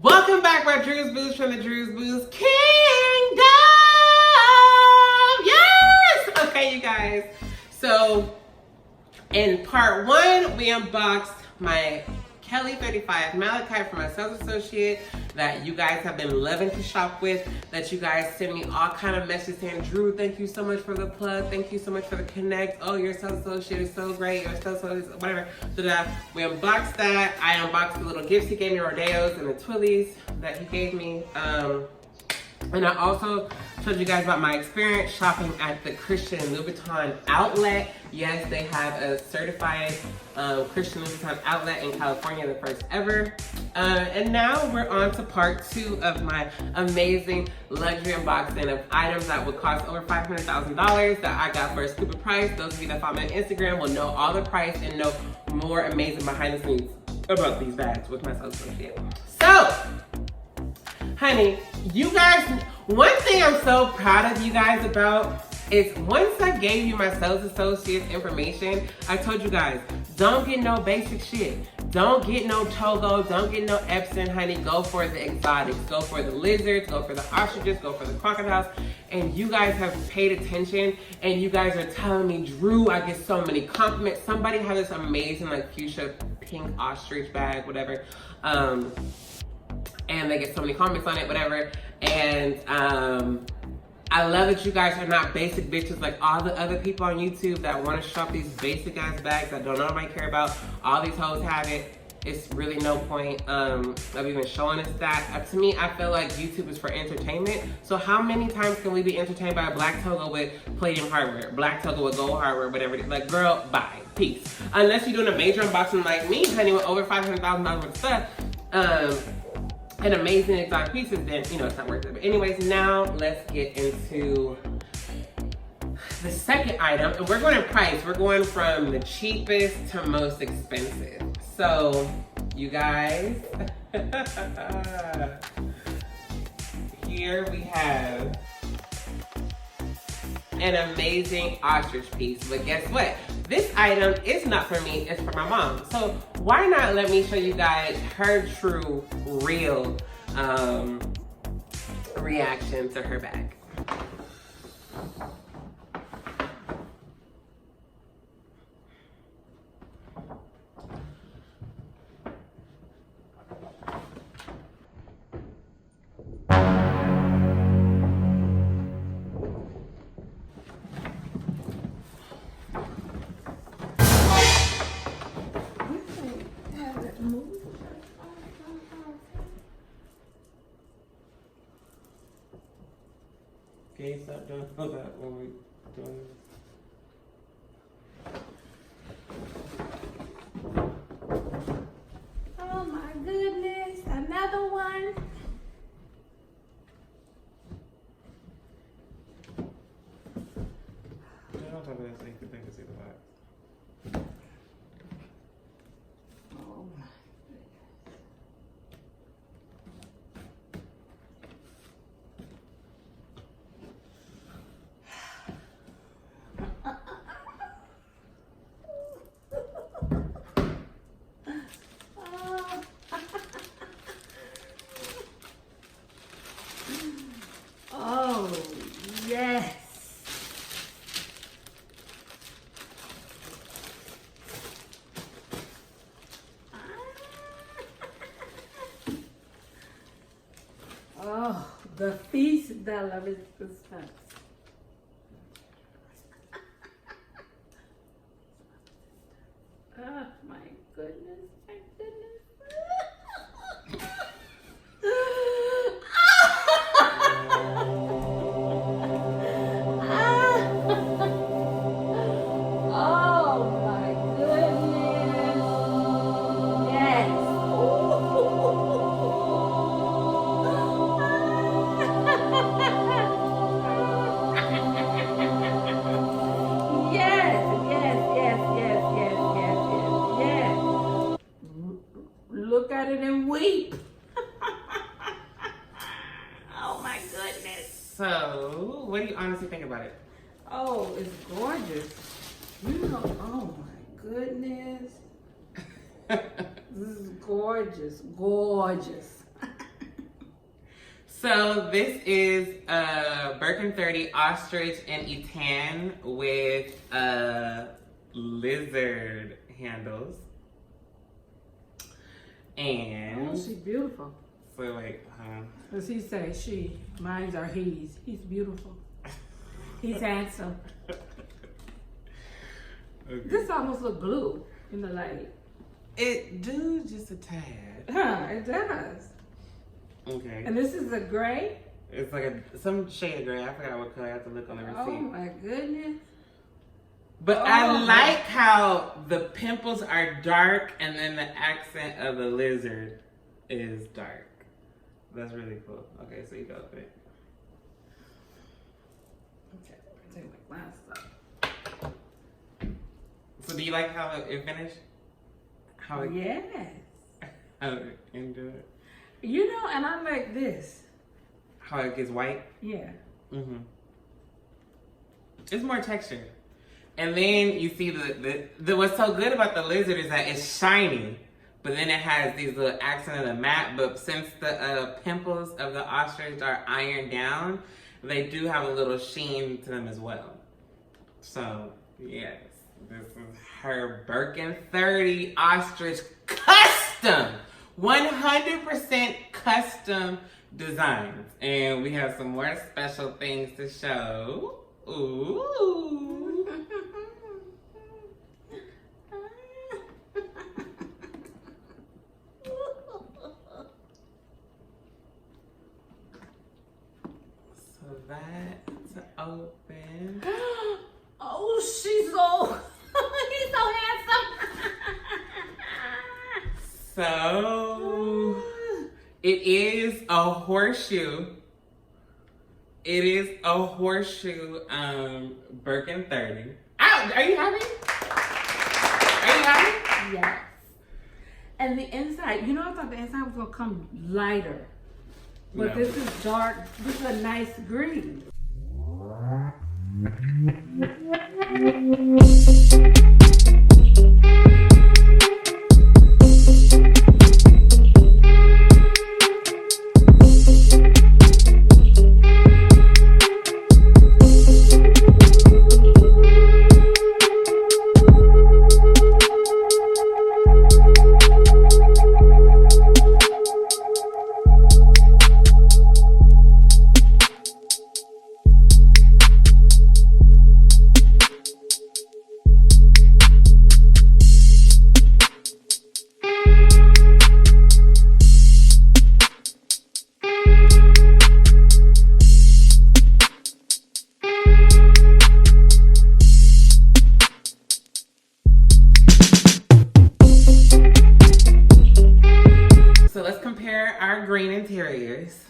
Welcome back, my Drew's Booze from the Drew's Booze Kingdom. Yes! Okay, you guys. So, in part one, we unboxed my Kelly 35 Malachite from my sales associate that you guys have been loving to shop with, that you guys send me all kind of messages saying, Drew, thank you so much for the plug. Thank you so much for the connect. Oh, your sales associate is so great. Your sales associate, whatever. So that we unboxed that. I unboxed the little gifts he gave me, Rodeos and the Twillies that he gave me. And I also told you guys about my experience shopping at the Christian Louboutin outlet. Yes, they have a certified Christian Louboutin outlet in California, the first ever. And now we're on to part two of my amazing luxury unboxing of items that would cost over $500,000 that I got for a stupid price. Those of you that follow me on Instagram will know all the price and know more amazing behind the scenes about these bags with my sales associate. So, honey, you guys, one thing I'm so proud of you guys about is once I gave you my sales associate's information, I told you guys, don't get no basic shit. Don't get no Togo, don't get no Epson, honey. Go for the exotics. Go for the lizards, go for the ostriches, go for the crocodiles. And you guys have paid attention and you guys are telling me, Drew, I get so many compliments. Somebody had this amazing like fuchsia pink ostrich bag, whatever. And they get so many comments on it, whatever. And I love that you guys are not basic bitches like all the other people on YouTube that want to shop these basic ass bags that don't nobody care about. All these hoes have it. It's really no point of even showing us that. To me, I feel like YouTube is for entertainment. So how many times can we be entertained by a black Togo with palladium hardware, black Togo with gold hardware, whatever it is? Like, girl, bye, peace. Unless you're doing a major unboxing like me, honey, with over $500,000 worth of stuff, and amazing exotic pieces, then, you know, it's not worth it. But anyways, now let's get into the second item. And we're going in price. We're going from the cheapest to most expensive. So, you guys, here we have an amazing ostrich piece. But guess what? This item is not for me, it's for my mom. So why not let me show you guys her true, real reaction to her bag. Okay, stop doing all that when we're doing this. Oh my goodness, another one. Get on top of that so you can see the box. Oh my. Oh, yes. Oh, the feast de la resistance. Oh, my goodness, my goodness. Look at it and weep. Oh my goodness. So, what do you honestly think about it? Oh, it's gorgeous. You know, oh my goodness. This is gorgeous, gorgeous. So this is a Birkin 30 ostrich and etan with lizard handles. And Oh, she's beautiful. so wait, As he say, she. Mine are he's. He's beautiful. He's handsome. Okay. This almost look blue in the light. It do just a tad. Huh, it does. Okay. And this is a gray? It's like some shade of gray. I forgot what color. I have to look on the receipt. Oh my goodness. But Oh. I like how the pimples are dark and then the accent of the lizard is dark. That's really cool. Okay, so you go with it. Okay, take my glass off. So do you like how it finished? How it, Yes. how it into it? You know, and I like this. How it gets white? Yeah. Mm-hmm. It's more texture. And then you see the what's so good about the lizard is that it's shiny, but then it has these little accents of the matte. But since the pimples of the ostrich are ironed down, they do have a little sheen to them as well. So yes, this is her Birkin 30 ostrich custom, 100% custom designs, and we have some more special things to show. Ooh. So that's open. Oh, she's so, he's so handsome. So it is a horseshoe. It is a horseshoe Birkin 30. Ow, are you happy? Are you happy? Yes. And the inside, you know, I thought the inside was gonna come lighter. But No. this is dark. This is a nice green. So let's compare our green interiors.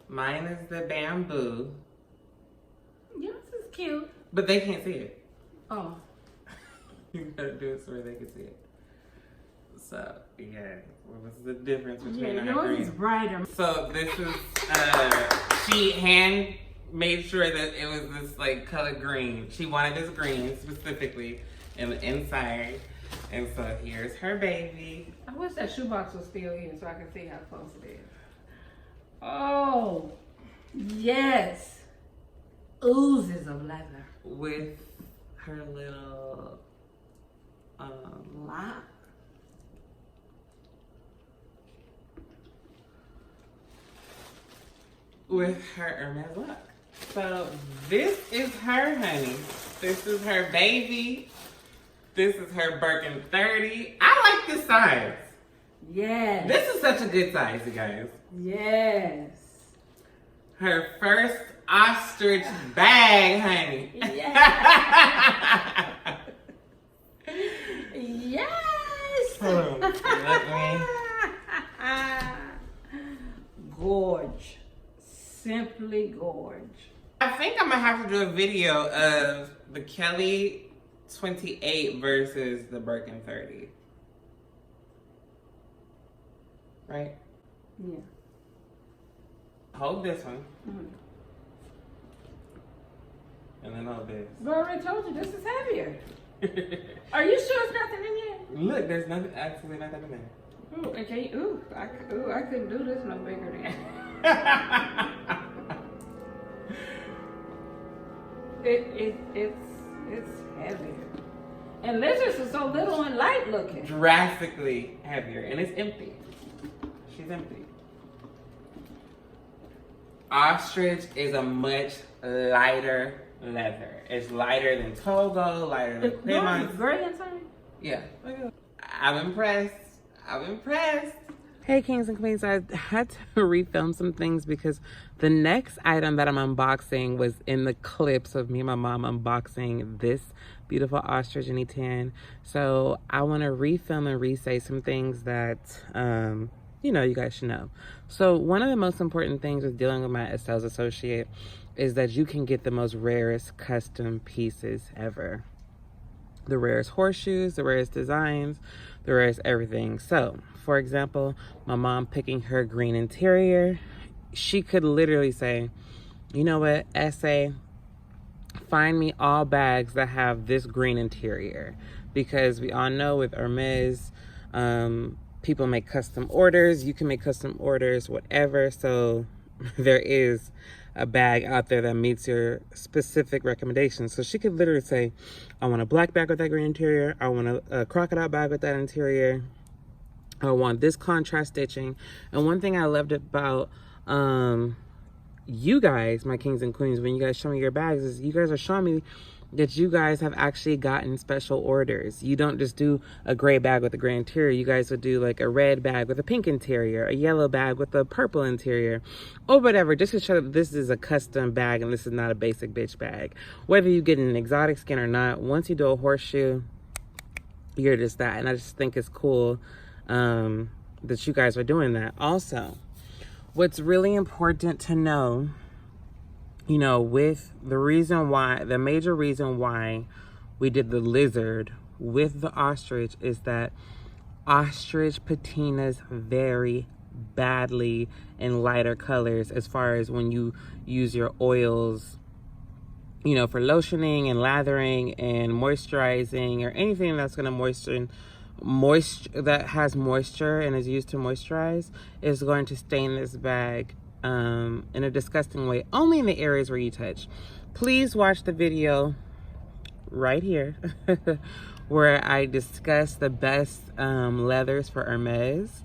Mine is the bamboo, Yours is cute. but they can't see it. Oh. You gotta do it so they can see it. So yeah, what's the difference between Yeah, our yours green? is brighter. So this is she hand made sure that it was this like color green. She wanted this green specifically in the inside. And so here's her baby. I wish that shoebox was still here so I could see how close it is. Oh, yes. Oozes of leather. With her little Lock. with her Hermes lock. So this is her, honey. This is her baby. This is her Birkin 30. I like this size. Yes. This is such a good size, you guys. Yes. Her first ostrich bag, honey. Yes. Yes. Look me. Gorge. Simply gorge. I think I'm gonna have to do a video of the Kelly 28 versus the Birkin 30. Right? Yeah. Hold this one. Mhm. And then hold this. But I already told you, this is heavier. Are you sure it's nothing in here? Look, there's nothing, absolutely nothing in there. Ooh, and can you, I couldn't do this no bigger than. It's heavy. And lizards are so little and light looking. Drastically heavier, and it's empty. She's empty. Ostrich is a much lighter leather. It's lighter than Togo, lighter than Hermes. Gray inside? Yeah. I'm impressed. I'm impressed. Hey kings and queens, I had to refilm some things because the next item that I'm unboxing was in the clips of me and my mom unboxing this beautiful ostrich in E10. So I want to refilm and re-say some things that you know, you guys should know. So one of the most important things with dealing with my sales associate is that you can get the most rarest custom pieces ever. The rarest horseshoes, the rarest designs, the rarest everything. So, for example, my mom picking her green interior, she could literally say, you know what, SA, find me all bags that have this green interior. Because we all know with Hermes, people make custom orders. You can make custom orders, whatever. So there is a bag out there that meets your specific recommendations. So she could literally say, I want a black bag with that green interior. I want a crocodile bag with that interior. I want this contrast stitching. And one thing I loved about you guys, my kings and queens, when you guys show me your bags, is you guys are showing me that you guys have actually gotten special orders. You don't just do a gray bag with a gray interior. You guys would do like a red bag with a pink interior, a yellow bag with a purple interior, or whatever, just to show that this is a custom bag and this is not a basic bitch bag. Whether you get an exotic skin or not, once you do a horseshoe, you're just that. And I just think it's cool that you guys are doing that. Also, what's really important to know, you know, with the major reason why we did the lizard with the ostrich is that ostrich patinas very badly in lighter colors as far as when you use your oils, you know, for lotioning and lathering and moisturizing or anything that's going to that has moisture and is used to moisturize is going to stain this bag in a disgusting way, only in the areas where you touch. Please watch the video right here where I discuss the best leathers for Hermes,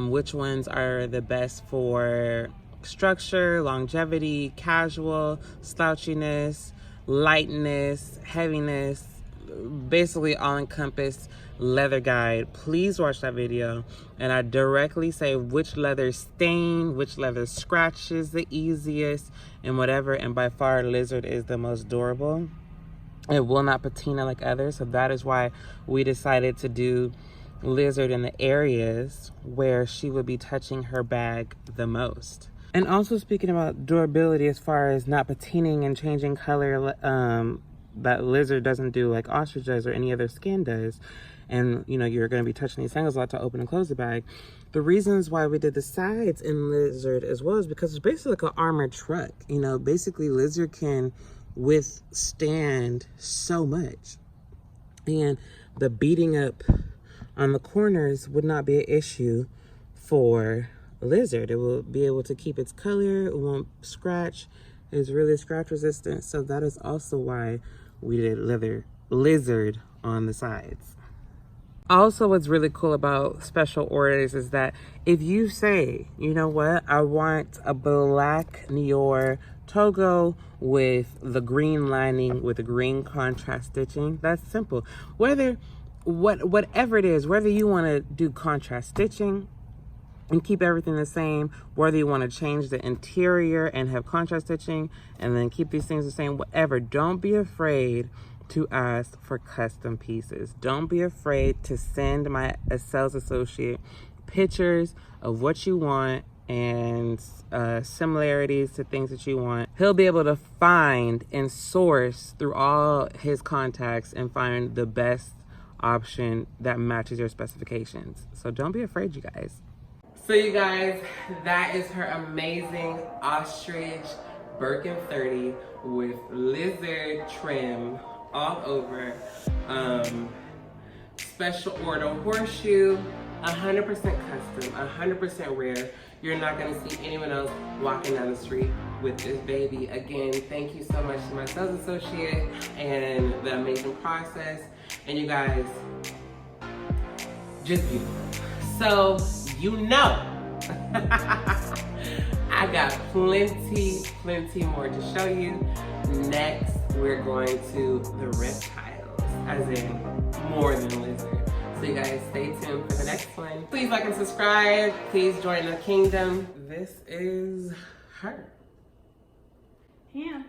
which ones are the best for structure, longevity, casual, slouchiness, lightness, heaviness, basically all-encompassed leather guide. Please watch that video, and I directly say which leather stain, which leather scratches the easiest, and whatever. And by far, lizard is the most durable. It will not patina like others, so that is why we decided to do lizard in the areas where she would be touching her bag the most. And also speaking about durability as far as not patining and changing color, that lizard doesn't do like ostrich does or any other skin does. And you know, you're going to be touching these angles a lot to open and close the bag. The reasons why we did the sides in lizard as well is because it's basically like an armored truck. You know, basically lizard can withstand so much, and the beating up on the corners would not be an issue for lizard. It will be able to keep its color. It won't scratch. It's really scratch resistant. So that is also why we did lizard on the sides. Also, what's really cool about special orders is that if you say, you know what, I want a black Nior Togo with the green lining with the green contrast stitching, that's simple. Whatever it is, whether you want to do contrast stitching and keep everything the same, whether you want to change the interior and have contrast stitching and then keep these things the same, whatever, don't be afraid to ask for custom pieces. Don't be afraid to send a sales associate pictures of what you want and similarities to things that you want. He'll be able to find and source through all his contacts and find the best option that matches your specifications. So don't be afraid, you guys. So you guys, that is her amazing ostrich Birkin 30 with lizard trim all over. Special order horseshoe 100% custom, 100% rare. You're not gonna see anyone else walking down the street with this baby. Again, thank you so much to my sales associate and the amazing process. And you guys, just beautiful. So, you know, I got plenty more to show you. Next, we're going to the reptiles, as in more than lizard. So you guys stay tuned for the next one. Please like and subscribe. Please join the kingdom. This is her. Yeah.